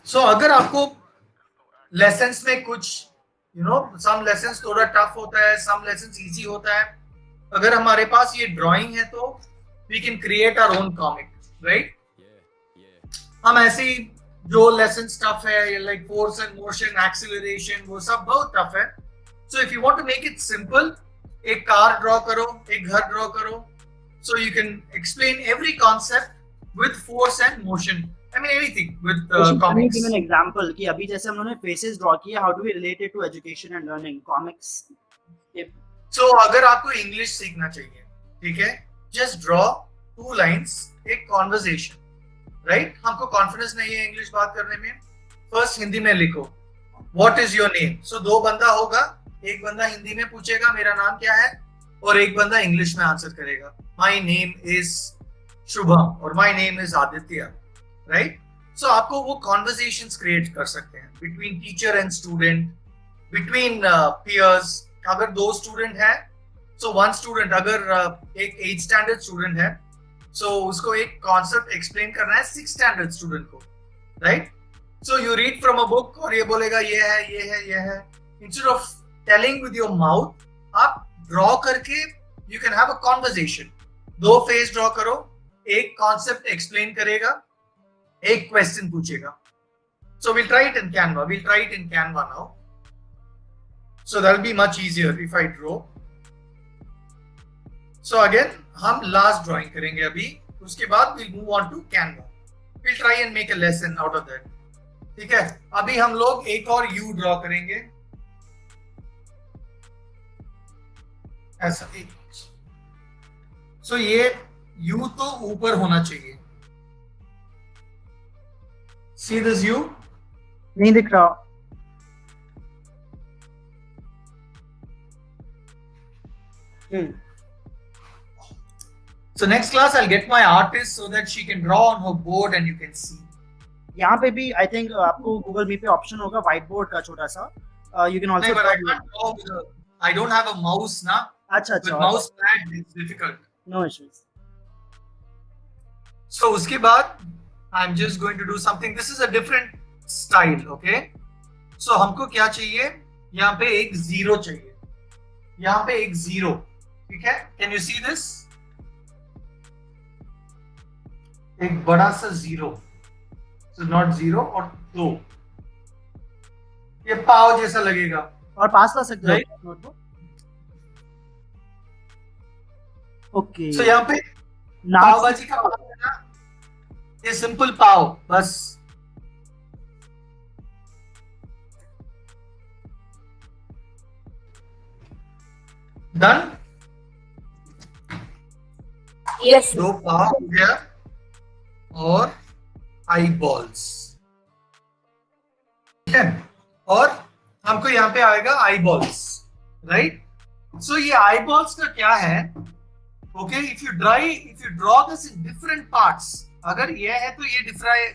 सो अगर आपको लेसन्स में कुछ सम लेसन्स थोड़ा टफ होता है, सम लेसन्स इजी होता है, अगर हमारे पास ये ड्राइंग है तो we can create our own comic, right? हम ऐसे ही जो लेसन टफ है like force and motion, acceleration, वो सब बहुत टफ है। So if you want to make it simple, एक कार ड्रॉ करो, एक घर ड्रॉ करो, so you can explain every concept with force and motion. I mean anything with Can you comics. give an example कि अभी जैसे हम लोगों ने faces draw किया, how do we relate it to education and learning comics? So अगर आपको English सीखना चाहिए, ठीक है, just draw 2 lines, एक conversation, right? हमको कॉन्फिडेंस नहीं है इंग्लिश बात करने में, फर्स्ट हिंदी में लिखो, व्हाट इज योर नेम। सो 2 बंदा होगा, एक बंदा हिंदी में पूछेगा मेरा नाम क्या है, और एक बंदा इंग्लिश में आंसर करेगा, माय नेम इज शुभम और my name is Aditya, right? So आपको वो कॉन्वर्सेशंस क्रिएट कर सकते हैं between teacher and student, between peers. अगर 2 स्टूडेंट है, सो 1 स्टूडेंट, अगर एक 8th स्टैंडर्ड स्टूडेंट है, सो उसको एक कॉन्सेप्ट एक्सप्लेन करना है 6th स्टैंडर्ड स्टूडेंट को, right? So you read from a book और ये बोलेगा ये है, ये है, ये है। Instead of telling with your mouth, आप ड्रॉ करके you can have a conversation. 2 face draw करो, एक कॉन्सेप्ट एक्सप्लेन करेगा, एक क्वेश्चन पूछेगा। सो we'll try it in Canva now. So that'll be much easier if I draw. So again हम last drawing करेंगे अभी, उसके बाद we'll move on to Canva. We'll try and make a lesson out of that. ठीक है, अभी हम लोग एक और U ड्रॉ करेंगे, ऐसा। सो ये U तो ऊपर होना चाहिए। See this U? नहीं दिख रहा। So next class I'll get my artist so that she can draw on her board and you can see. यहाँ पे भी I think आपको Google Meet पे ऑप्शन होगा व्हाइट बोर्ड का छोटा सा। You can also. नहीं, but I can't draw with I don't have a mouse ना। अच्छा। With mouse pad it's difficult. No issues. So उसके बाद I'm just going to do something. This is a different style, okay? So हमको क्या चाहिए? यहाँ पे एक जीरो चाहिए, यहाँ पे एक जीरो, ठीक है? Can you see this? एक बड़ा सा जीरो, so not zero और 2, ये पाव जैसा लगेगा। और पास ला सकते हैं नोटबुक। ओके। So यहाँ पे पाव भाजी का पाव है ना, ये सिंपल पाव, बस। डन? यस। 2 पाव हो गया और आई बॉल्स, ठीक है? और हमको यहाँ पे आएगा आई बॉल्स, राइट? सो ये आई बॉल्स का क्या है? Okay, if you draw this in different parts, अगर ये है तो ये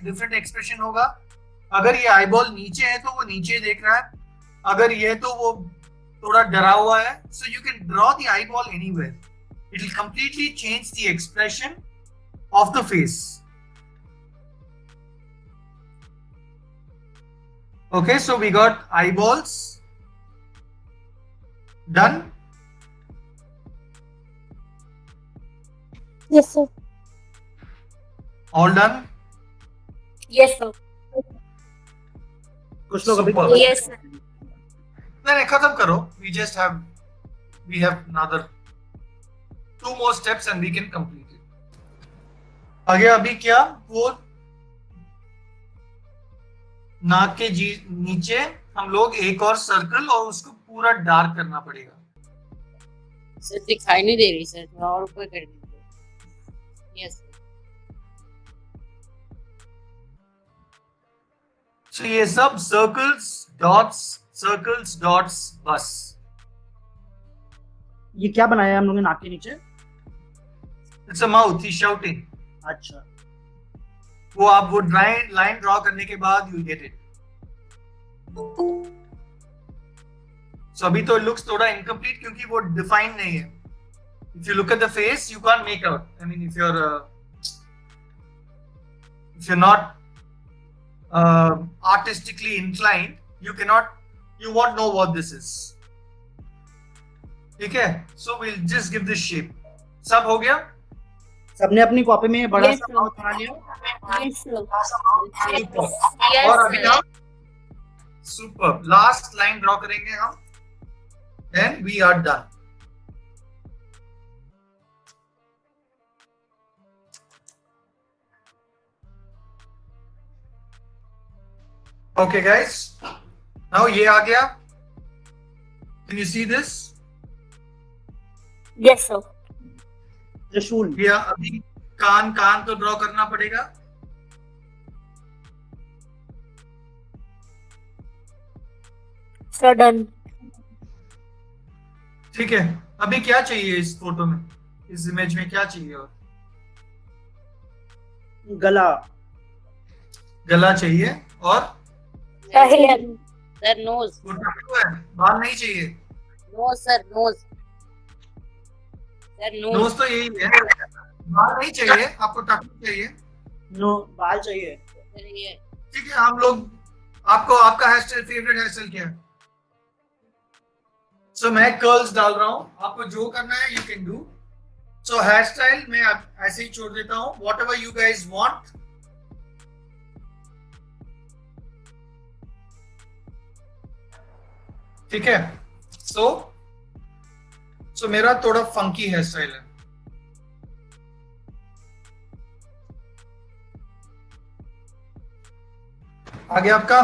डिफरेंट एक्सप्रेशन होगा, अगर ये आई बॉल नीचे है तो वो नीचे देख रहा है, अगर ये तो वो थोड़ा डरा हुआ है। So you can draw the eye ball anywhere, it will completely change the expression of the face. Okay, so we got eyeballs. Done? Yes, sir. All done? Yes, sir. कुछ लोग अभी Yes, sir. नहीं, खत्म करो. We have another 2 more steps and we can complete it. आगे अभी क्या? वो नाक के नीचे हम लोग एक और सर्कल, और उसको पूरा डार्क करना पड़ेगा। सर दिखाई नहीं दे रही सर, थोड़ा और ऊपर कर दीजिए। यस। सो ये सब सर्कल्स डॉट्स बस। ये क्या बनाया है हम लोगों ने नाक के नीचे? It's a mouth, he shouting. अच्छा, वो आप वो लाइन ड्रॉ करने के बाद यू गेट इट। सो अभी तो लुक्स थोड़ा इनकम्प्लीट क्योंकि वो डिफाइन नहीं है. If you look at the face, you can't make out. I mean, if you're not artistically inclined, you won't know what this is. ठीक है? So we'll just give this shape. सब हो गया? सबने अपनी कॉपी में बड़ा Yes, सा sir. माउथ बना लिया. Yes, sir. Super. Yes, और अभी sir. हम सुपर लास्ट लाइन ड्रॉ करेंगे हम. Then we are done. Okay, guys. Now ये आ गया. Can you see this? Yes, sir. त्रिशूल. ये अभी कान तो ड्रॉ करना पड़ेगा. Sir, done. ठीक है. अभी क्या चाहिए इस फोटो में, इस इमेज में क्या चाहिए? और गला चाहिए और Sir, hair. Sir, nose. वो टैटू है, बाल नहीं चाहिए. Nose, sir, nose. Sir, nose. Nose तो यही है, बाल नहीं चाहिए. आपको टैटू चाहिए. नो बाल चाहिए. Sir, ये. ठीक है. हम लोग आपका hair style, favourite hair style क्या है? सो मैं कर्ल्स डाल रहा हूँ. आपको जो करना है you can do. So here style मैं ऐसे ही छोड़ देता हूँ. What ever you guys want. ठीक है. सो मेरा थोड़ा फंकी हेयर स्टाइल है. आगे आपका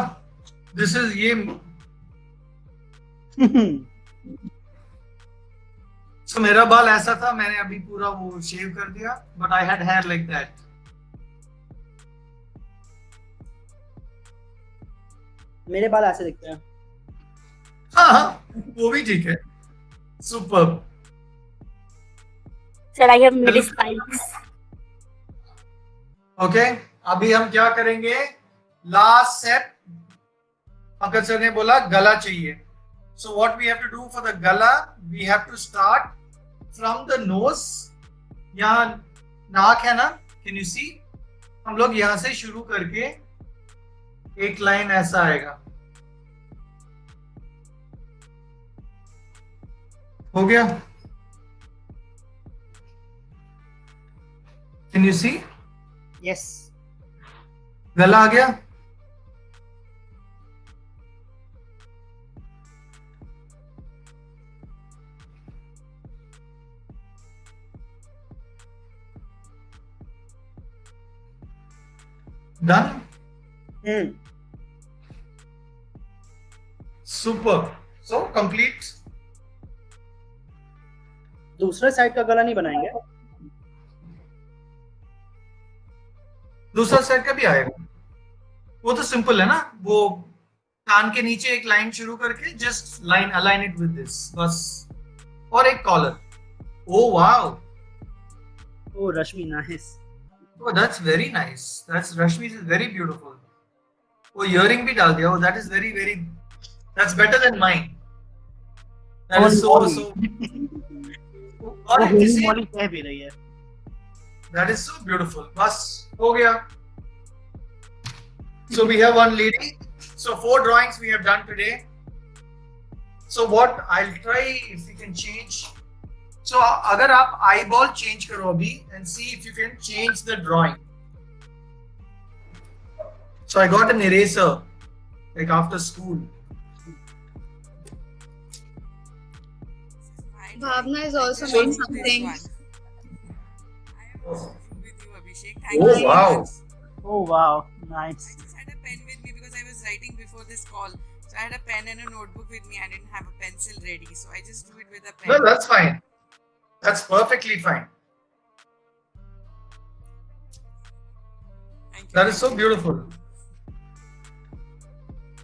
दिस इज ये. सो मेरा बाल ऐसा था, मैंने अभी पूरा वो शेव कर दिया. But I had hair like that. मेरे बाल ऐसे दिखते हैं. हाँ, वो भी ठीक है. Super. Sir, I have made spikes. Okay. अभी हम क्या करेंगे? Last set. पंकज सर ने बोला गला चाहिए. So what we have to do for the gala, we have to start from the nose. यहाँ नाक है ना, कैन यू सी? हम लोग यहाँ से शुरू करके एक लाइन ऐसा आएगा. हो गया? Can you see? यस. गला आ गया. डन. सुपर. So complete. दूसरे साइड का गला नहीं बनाएंगे. दूसरा साइड का भी आएगा. वो तो सिंपल है ना. वो कान के नीचे एक लाइन शुरू करके just line align it with this बस. और एक collar. Oh wow. Oh Rashmi nice. Oh, that's very nice. That's Rashmi is very beautiful. Oh, earring भी डाल दिया. Oh, that is very. That's better than mine. That is so. और वो किसी Molly कह भी रही है. that is so beautiful. बस हो गया. So we have one lady. So 4 drawings we have done today. So what I'll try if we can change. So अगर आप eyeball change करो अभी and see if you can change the drawing. So I got an eraser like after school. Bhavna is also So- doing something. I am also with you, Abhishek. Thank Oh you so wow. much. Oh wow, nice. I just had a pen with me because I was writing before this call. So I had a pen and a notebook with me. I didn't have a pencil ready. So I just do it with a pen. No, that's fine. That's perfectly fine. Thank you. That is so beautiful.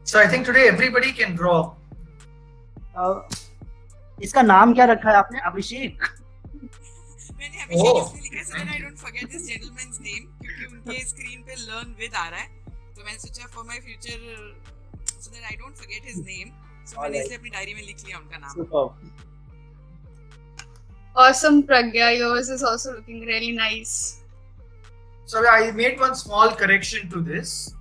So I think today everybody can draw. इसका नाम क्या रखा है आपने? अभिषेक. मैंने अभिषेक Oh. इसलिए लिखा so that I don't forget this gentleman's name क्योंकि उनके स्क्रीन पे learn with आ रहा है. तो मैंने सोचा for my future so that I don't forget his name. So मैंने इसलिए अपनी डायरी में लिख लिया उनका नाम. Superb. Awesome, Pragya. Yours is also looking really nice. So I made one small correction to this.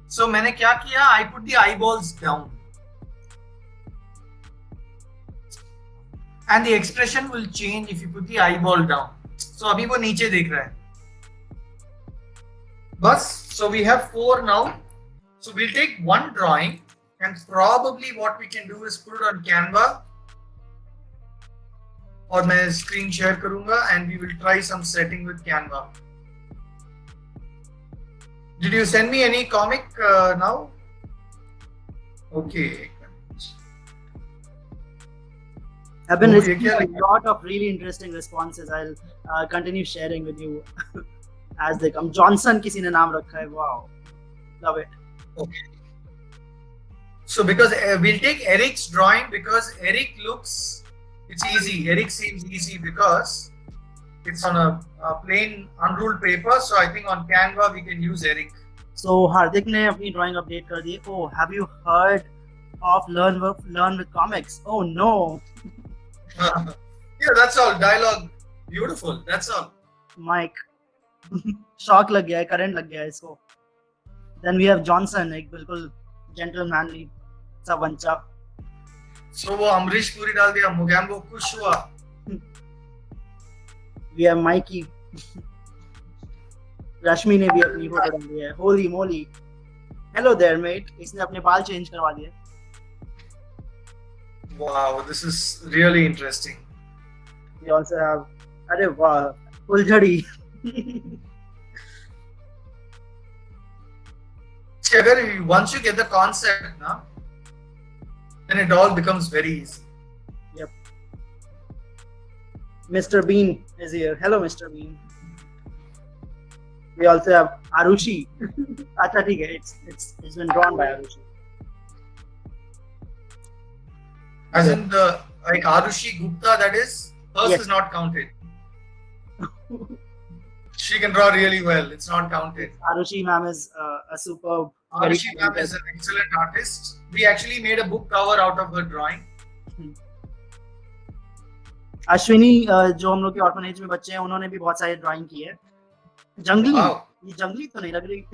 So मैंने क्या किया? I put the eyeballs down. And the expression will change if you put the eyeball down. So अभी वो नीचे देख रहा है. बस. So we have 4 now. So we'll take one drawing and probably what we can do is put it on Canva. और मैं screen share करूँगा and we will try some setting with Canva. Did you send me any comic now? Okay. I've been Oh, receiving yeah, a lot of really interesting responses. I'll continue sharing with you as they come. Johnson किसी ने नाम रखा है. Wow, love it. Okay. So because we'll take Eric's drawing because Eric looks, it's easy. Eric seems easy because it's on a plain unruled paper. So I think on Canva we can use Eric. So हार्दिक ने अपनी drawing update कर दी. Oh, have you heard of Learn with Comics? Oh no. Yeah, that's all. Dialogue, beautiful. That's all. Mike. Shock लग गया है, current लग गया है इसको. Then we have Johnson, एक बिल्कुल gentlemanly सा बंचा. So वो अमरीश पुरी डाल दिया. मुगैम्बो खुश हुआ. We have Mikey. रश्मि ने भी अपनी फोटो डाल दी है. Holy moly. Hello there mate. इसने अपने बाल चेंज करवा दिए. Wow, this is really interesting. We also have अरे वाह, फुलझड़ी. See, अगर once you get the concept ना, then it all becomes very easy. Yep. Mr. Bean is here. Hello, Mr. Bean. We also have Arushi. अच्छा ठीक है. It's been drawn by Arushi. As in the like Arushi Gupta, that is, hers Yes. is not counted. She can draw really well. It's not counted. Arushi ma'am is a superb. very Arushi ma'am is an excellent artist. We actually made a book cover out of her drawing. Ashwini जो हम लोग के orphanage में बच्चे हैं, उन्होंने भी बहुत सारी ड्राइंग की है. जंगली. Wow. ये जंगली तो नहीं लग रही.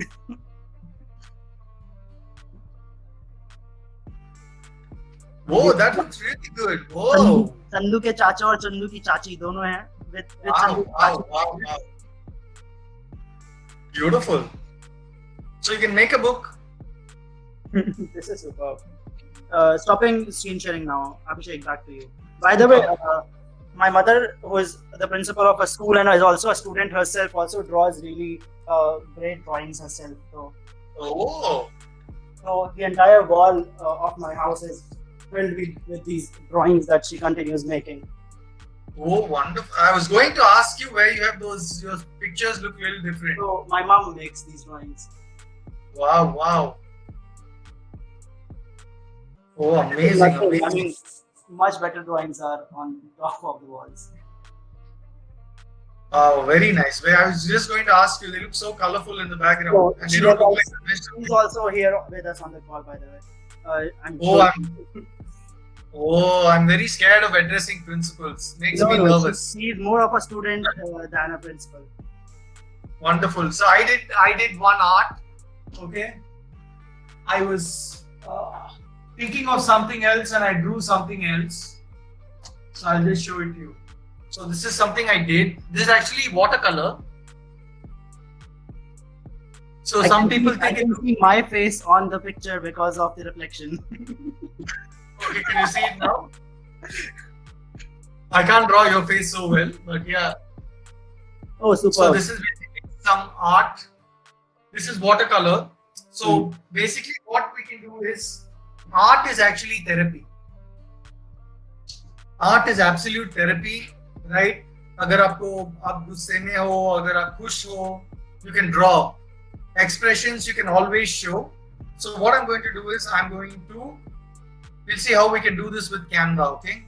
Whoa, that looks really good. Whoa. Chandu के चाचा और चंदू की चाची दोनों हैं. With Wow, Chandu wow, wow, wow. Beautiful. So you can make a book. This is superb. Stopping screen sharing now. Abhishek, back to you. By the way, my mother, who is the principal of a school and is also a student herself, also draws really great drawings herself. Oh. So the entire wall of my house is filled with these drawings that she continues making. Oh, wonderful. I was going to ask you where you have those, your pictures look really different. So my mom makes these drawings. Wow, wow. Oh, amazing, I amazing. mean, much better drawings are on top of the walls. Oh, very nice. I was just going to ask you, they look so colorful in the background. So, And they don't look like the vegetable. She's also here with us on the call, by the way. I'm very scared of addressing principals. Makes me nervous. She's more of a student than a principal. Wonderful. So I did one art. Okay. I was thinking of something else and I drew something else. So I'll just show it to you. So this is something I did. This is actually watercolor. So some people I think can see my face on the picture because of the reflection. okay, can you see it now? I can't draw your face so well, but yeah. Oh, super. So this is basically some art. This is watercolor. So basically what we can do is, art is actually therapy. Art is absolute therapy, right? अगर आप गुस्से में हो, अगर आप खुश हो, you can draw. Expressions you can always show. So what I'm going to do is we'll see how we can do this with Canva, okay?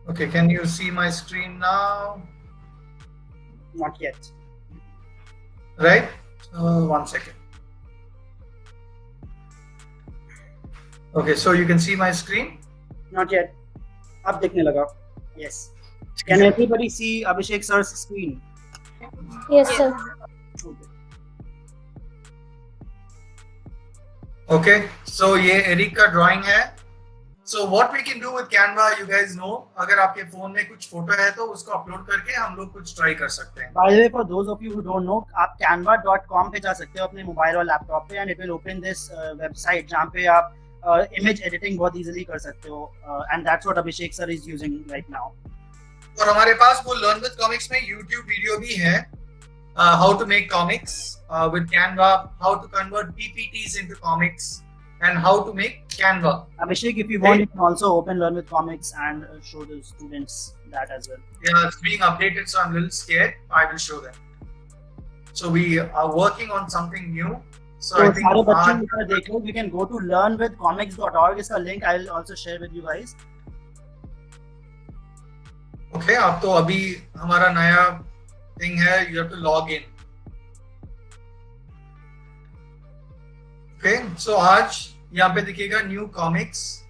Okay, can you see my screen now? Not yet. Right? 1 second. Okay, so you can see my screen. Not yet. अब दिखने लगा. Yes. Can everybody see Abhishek sir's screen? Yes, sir. Okay. Okay, so ये Eric का drawing है. So what we can do with Canva, you guys know, अगर आपके phone में कुछ फोटो है तो उसको अपलोड करके हम लोग कुछ ट्राई कर सकते हैं. By the way, for those of you who don't know, आप canva.com पे जा सकते हो अपने मोबाइल और लैपटॉप पे, and it will open this website जहाँ पे आप image editing बहुत easily कर सकते हो, and that's what Abhishek sir is using right now. और हमारे पास वो लर्न विद कॉमिक्स में YouTube वीडियो भी है. How to make comics with Canva, how to convert PPTs into comics, and how to make Canva. Abhishek, if you want, you can also open Learn with Comics and show the students that as well. Yeah, it's being updated, so I'm a little scared. I will show them. So we are working on something new. So I think सारे बच्चे इधर देख लो. You can go to learnwithcomics.org. इसका link I will also share with you guys. okay, आप तो अभी हमारा नया thing है. You have to log in. Okay, so आज यहाँ पे दिखेगा new comics.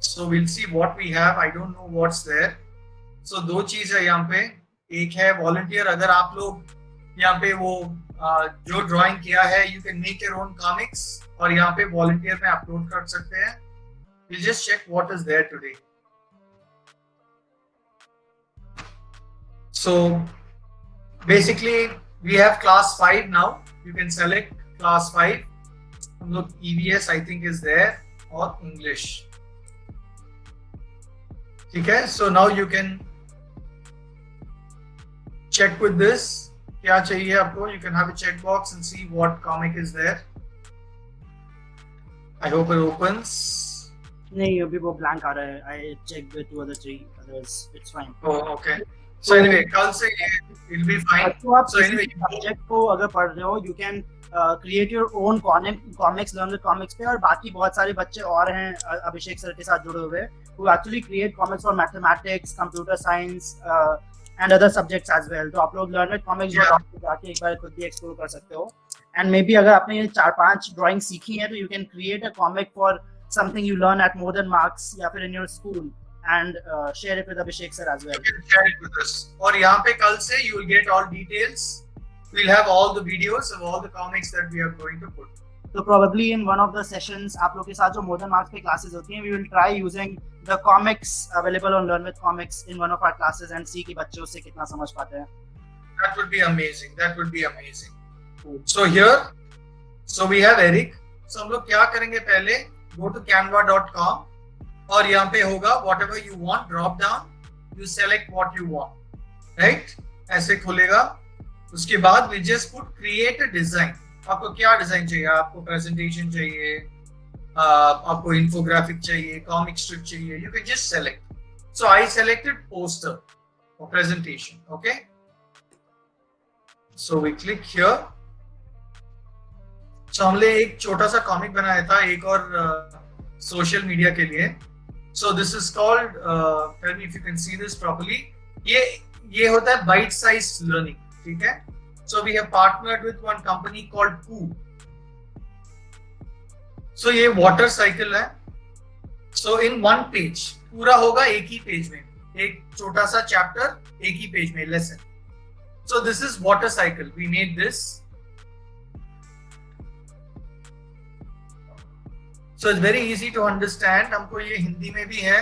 So we'll see what we have. I don't know what's there. So दो चीज है यहाँ पे. एक है volunteer. अगर आप लोग यहाँ पे वो जो ड्राइंग किया है, you can make your own comics और यहाँ पे volunteer में अपलोड कर सकते हैं. We'll just check what is there today. So basically we have class 5 now. You can select class 5. हम लोग EVS I think is there or English. ठीक है. So now you can check with this. क्या चाहिए आपको? You can have a checkbox and see what comic is there. I hope it opens. नहीं, अभी वो blank आ रहा है. I checked with 2 other 3 others. It's fine. Oh, okay. So anyway, कल से ये it'll be fine. तो आप So किसी anyway, सब्जेक्ट को अगर पढ़ रहे हो, you can create your own comics, learn with comics पे, और बाकी बहुत सारे बच्चे और हैं अभिषेक सर के साथ जुड़े हुए, who actually create comics for mathematics, computer science, and other subjects as well. तो आप लोग learn with comics पे जाके एक बार खुद भी explore कर सकते हो. And maybe अगर आपने ये 4-5 ड्राइंग सीखी है तो you can create a comic for something you learn at more than marks या फिर in your school and share it with Abhishek sir as well. you can share it with us. और यहाँ पे कल से you will get all details. We'll have all the videos of all the comics that we are going to put. So probably in one of the sessions आप लोग के साथ जो more than marks पे classes होती हैं, we will try using the comics available on Learn with Comics in one of our classes and see कि बच्चे उससे कितना समझ पाते हैं. That would be amazing. That would be amazing. So here, so we have Eric. So हम लोग क्या करेंगे पहले? Go to canva.com और यहाँ पे होगा whatever you want, drop down. You select what you want, right? ऐसे खुलेगा. उसके बाद we just put create a design. आपको क्या डिजाइन चाहिए? आपको प्रेजेंटेशन चाहिए, आपको इंफोग्राफिक चाहिए, कॉमिक स्ट्रिप चाहिए. You can just select. So I selected poster for presentation. Okay. So we click here. So हमने एक छोटा सा कॉमिक बनाया था एक और सोशल मीडिया के लिए. So this is called, tell me if you can see this properly. ये होता है bite sized learning. ठीक है. So we have partnered with one company called Poo. So ये water cycle है. So in one page पूरा होगा एक ही पेज में, एक छोटा सा चैप्टर एक ही पेज में lesson. So this is water cycle. We made this. So it's very easy to understand. हमको ये हिंदी में भी है.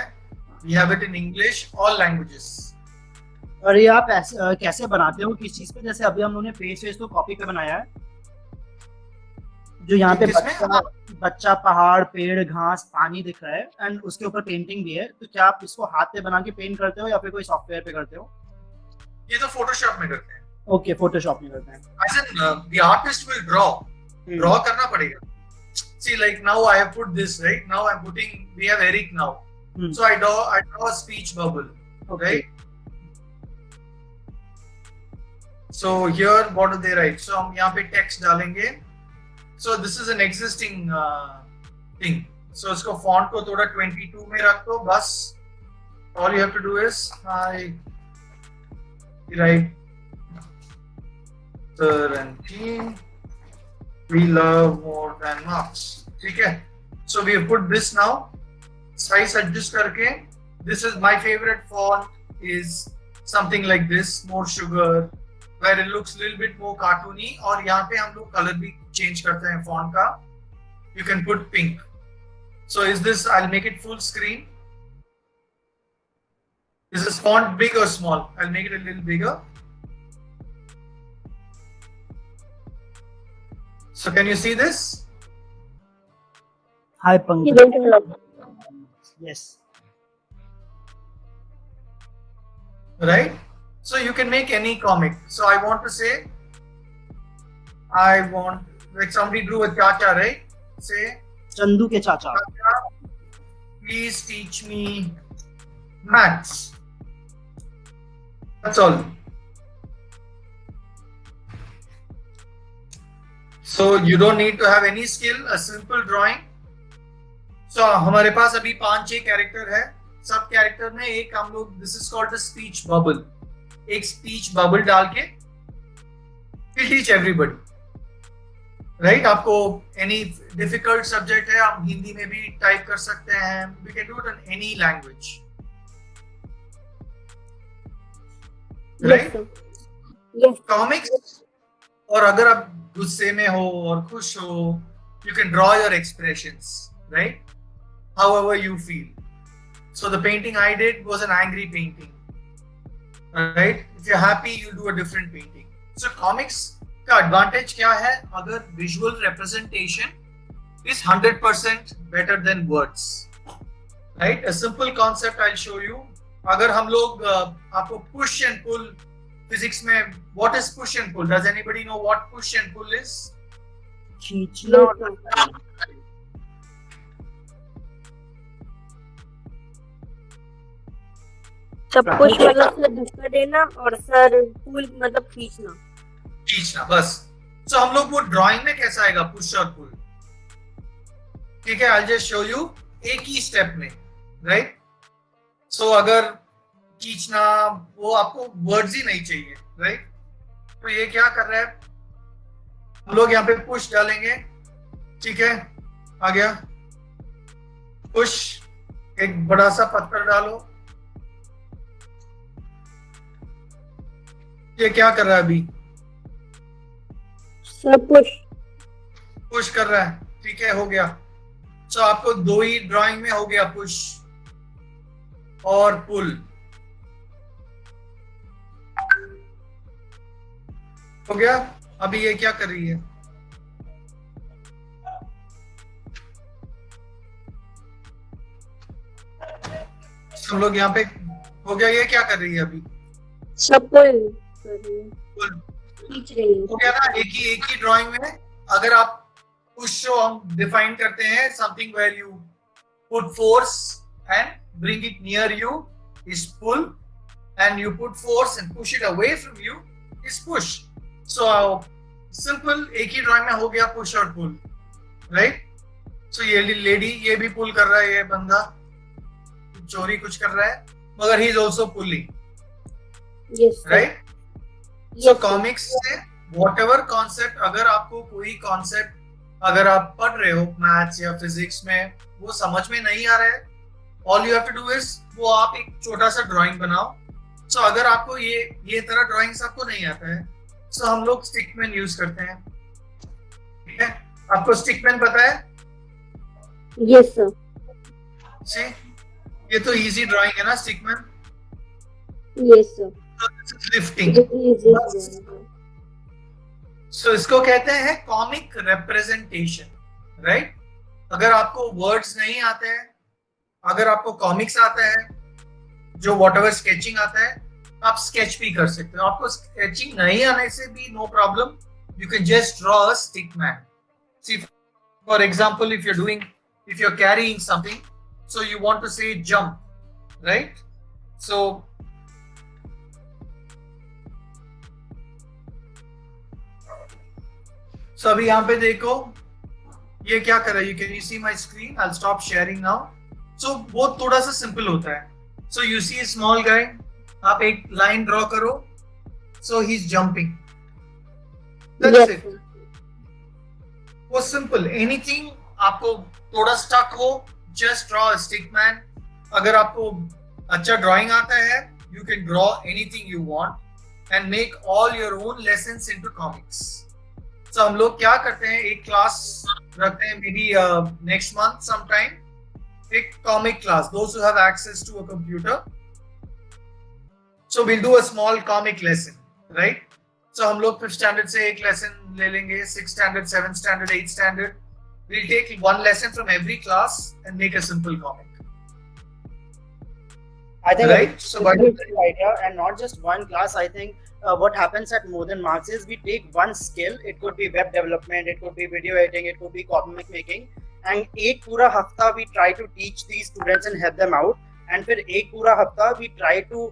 We have it in English, all languages. और ये आप कैसे बनाते हो किस चीज पे? जैसे अभी हम लोगों ने पेज तो कॉपी पे बनाया है, जो यहाँ पे बच्चा पहाड़, पेड़, घास, पानी दिख रहा है एंड उसके ऊपर पेंटिंग भी है. तो क्या आप इसको हाथ पे बना के पेंट करते हो या फिर कोई सॉफ्टवेयर पे करते हो? ये तो फोटोशॉप में करते हैं. ओके, फोटोशॉप में करते हैं. As in, the artist will draw करना पड़ेगा. See, like now I have put this, right? Now I'm putting, we have Eric now. So I draw a speech bubble, right? So here, what do they write? So हम यहाँ पे text डालेंगे. So this is an existing thing. So इसको font को थोड़ा 22 में रख दो बस. All you have to do is I write Sir and team. We love more than marks. ठीक है. So we have put this now. Size adjust करके. This is my favorite font is something like this, more sugar, where it looks a little bit more cartoony. और यहाँ पे हम लोग color भी change करते हैं font का. You can put pink. So is this? I'll make it full screen. Is this font big or small? I'll make it a little bigger. So can you see this? Hi, Pankaj. Yes. Right? So you can make any comic. So I want to say, like somebody drew a chacha, right? Say, Chandu ke chacha. Chacha, please teach me maths. That's all. So you don't need to have any skill, a simple drawing. So हमारे पास अभी 5-6 character है. सब character में एक हम लोग, this is called the speech bubble. एक speech bubble डाल के we'll teach everybody. राइट? आपको एनी डिफिकल्ट सब्जेक्ट है, हम हिंदी में भी टाइप कर सकते हैं. We can do it in any language. Right? Comics. और अगर आप गुस्से में हो और खुश हो, you can draw your expressions, right? However you feel. So the painting I did was an angry painting, right? If you're happy, you'll do a different painting. So comics का advantage क्या है? अगर visual representation is 100% better than words, right? A simple concept I'll show you. अगर हम लोग आपको push and pull physics में, what is push and pull? Does anybody know what push and pull is? खींचना. सब कुछ मतलब सर धक्का देना और सर पुल मतलब खींचना. खींचना बस. So हम लोग वो ड्राइंग में कैसा आएगा पुश और पुल. ठीक है, I'll just show you एक ही स्टेप में, राइट? So अगर खींचना, वो आपको वर्ड्स ही नहीं चाहिए, राइट? तो ये क्या कर रहा है, हम लोग यहाँ पे पुश डालेंगे. ठीक है, आ गया पुश. एक बड़ा सा पत्थर डालो. ये क्या कर रहा है अभी? सब पुश कर रहा है. ठीक है, हो गया. तो आपको दो ही ड्राइंग में हो गया, पुश और पुल. हो गया. अभी ये क्या कर रही है? हम लोग यहाँ पे हो गया. ये क्या कर रही है अभी? सब पुल. खींच रही है. हो गया ना. एक ही ड्राइंग में अगर आप पुश को हम डिफाइन करते हैं, something where you put force and bring it near you is pull, and you put force and push it away from you is push. So simple. एक ही ड्राइंग में हो गया पुश और पुल, राइट? सो ये लेडी ये भी पुल कर रहा है, ये बंदा चोरी कुछ कर रहा है, मगर he is also pulling, right? So comics say whatever concept, अगर आपको कोई कॉन्सेप्ट अगर आप पढ़ रहे हो मैथ्स या फिजिक्स में, वो समझ में नहीं आ रहा है, all you have to do is वो आप एक छोटा सा ड्राइंग बनाओ. सो अगर आपको ये तरह ड्राइंग्स आपको नहीं आता है, सो हम लोग स्टिकमैन यूज करते हैं. ठीक है, आपको स्टिकमैन पता है? Yes sir. सी, ये तो इजी ड्राइंग है ना स्टिकमैन. Yes sir. लिफ्टिंग. सो इसको कहते हैं कॉमिक रिप्रेजेंटेशन, राइट? अगर आपको वर्ड्स नहीं आते हैं, अगर आपको कॉमिक्स आता है, जो व्हाटएवर स्केचिंग आता है, आप स्केच भी कर सकते हो. आपको स्केचिंग नहीं आने से भी no problem, you can just draw a stickman. See for example, if you are carrying something, so you want to say jump, right? So अभी यहाँ पे देखो ये क्या कर रहा है. You can you see my screen? I will stop sharing now. So वो थोड़ा सा सिंपल होता है. सो यू सी स्मॉल गाय, आप एक लाइन ड्रॉ करो. So he is jumping. That's it. वो सिंपल. एनीथिंग आपको थोड़ा स्टक हो, just draw a stick man. अगर आपको अच्छा drawing आता है, you can draw anything you want and make all your own lessons into comics. So हम लोग क्या करते हैं, एक क्लास रखते हैं maybe next month sometime, एक comic class, those who have access to a computer. So we'll do a small comic lesson, right? So हम लोग 5th standard से एक lesson ले लेंगे, 6th standard, 7th standard, 8th standard. We'll take one lesson from every class and make a simple comic. I think Right. so. So by That's a good idea, and not just one class. I think what happens at More Than Marks is we take one skill. It could be web development, it could be video editing, it could be comic making, and एक पूरा हफ्ता we try to teach these students and help them out. And फिर एक पूरा हफ्ता we try to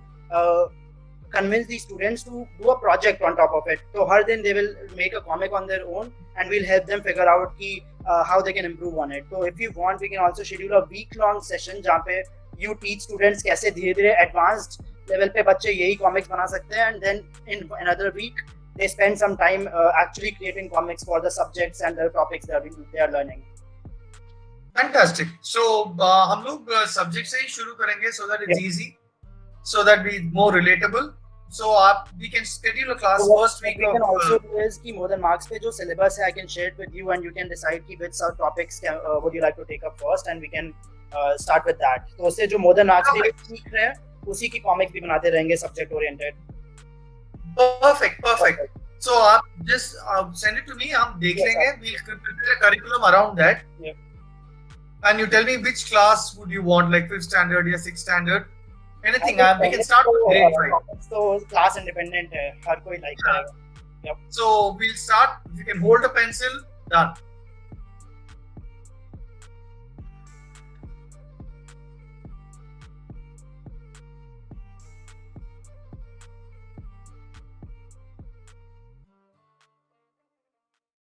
convince these students to do a project on top of it. So हर दिन they will make a comic on their own, and we'll help them figure out कि how they can improve on it. So if you want, we can also schedule a week-long session जहाँ पे you teach students कैसे धीरे-धीरे advanced level पे बच्चे यही comics बना सकते हैं, and then in another week they spend some time actually creating comics for the subjects and the topics they are learning. Fantastic. So हम लोग subject से ही शुरू करेंगे so that it's easy, so that we more relatable. So we can schedule a class So first what week we can of also do is कि More Than Marks पे जो syllabus है, I can share it with you, and you can decide कि which topics would you like to take up first, and we can start with that. तो उससे जो More Than Marks पे सीख रहे हैं, उसी की comics भी बनाते रहेंगे subject oriented. perfect. So आप just send it to me. हम देख Yes, लेंगे. We'll prepare a curriculum around that. Yeah. And you tell me which class would you want, like 5th standard or 6th standard, anything. We can start with grade 5. So class independent है, हर कोई like करेगा. So we'll start. You can hold a pencil. Done.